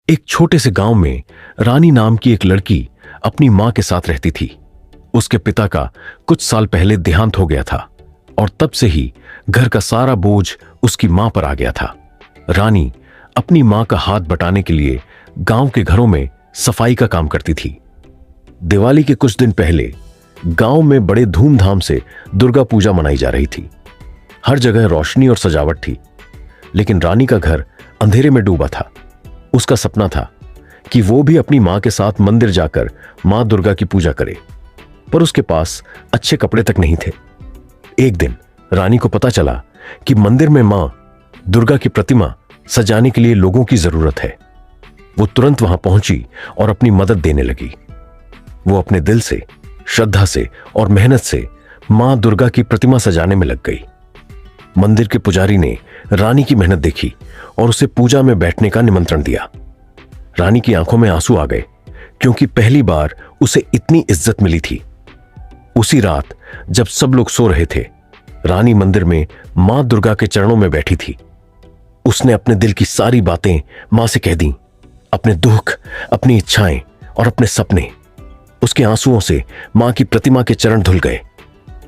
एक छोटे से गांव में रानी नाम की एक लड़की अपनी मां के साथ रहती थी। उसके पिता का कुछ साल पहले देहांत हो गया था और तब से ही घर का सारा बोझ उसकी मां पर आ गया था। रानी अपनी मां का हाथ बटाने के लिए गांव के घरों में सफाई का काम करती थी। दिवाली के कुछ दिन पहले गांव में बड़े धूमधाम से दुर्गा पूजा मनाई जा रही थी। हर जगह रोशनी और सजावट थी, लेकिन रानी का घर अंधेरे में डूबा था। उसका सपना था कि वो भी अपनी मां के साथ मंदिर जाकर मां दुर्गा की पूजा करे, पर उसके पास अच्छे कपड़े तक नहीं थे। एक दिन रानी को पता चला कि मंदिर में मां दुर्गा की प्रतिमा सजाने के लिए लोगों की जरूरत है। वो तुरंत वहां पहुंची और अपनी मदद देने लगी। वो अपने दिल से, श्रद्धा से और मेहनत से मां दुर्गा की प्रतिमा सजाने में लग गई। मंदिर के पुजारी ने रानी की मेहनत देखी और उसे पूजा में बैठने का निमंत्रण दिया। रानी की आंखों में आंसू आ गए, क्योंकि पहली बार उसे इतनी इज्जत मिली थी। उसी रात जब सब लोग सो रहे थे, रानी मंदिर में मां दुर्गा के चरणों में बैठी थी। उसने अपने दिल की सारी बातें मां से कह दी, अपने दुख, अपनी इच्छाएं और अपने सपने। उसके आंसुओं से मां की प्रतिमा के चरण धुल गए।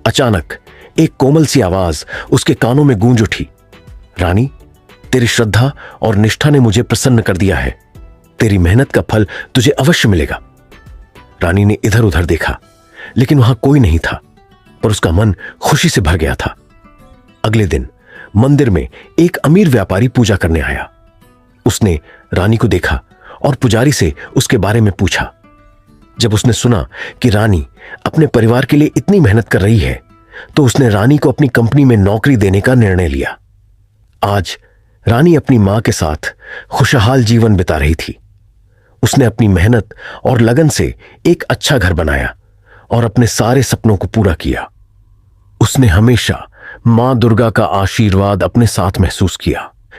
अचानक एक कोमल सी आवाज उसके कानों में गूंज उठी, रानी, तेरी श्रद्धा और निष्ठा ने मुझे प्रसन्न कर दिया है। तेरी मेहनत का फल तुझे अवश्य मिलेगा। रानी ने इधर उधर देखा, लेकिन वहां कोई नहीं था, पर उसका मन खुशी से भर गया था। अगले दिन मंदिर में एक अमीर व्यापारी पूजा करने आया। उसने रानी को देखा और पुजारी से उसके बारे में पूछा। जब उसने सुना कि रानी अपने परिवार के लिए इतनी मेहनत कर रही है, तो उसने रानी को अपनी कंपनी में नौकरी देने का निर्णय लिया। आज रानी अपनी मां के साथ खुशहाल जीवन बिता रही थी। उसने अपनी मेहनत और लगन से एक अच्छा घर बनाया और अपने सारे सपनों को पूरा किया। उसने हमेशा मां दुर्गा का आशीर्वाद अपने साथ महसूस किया।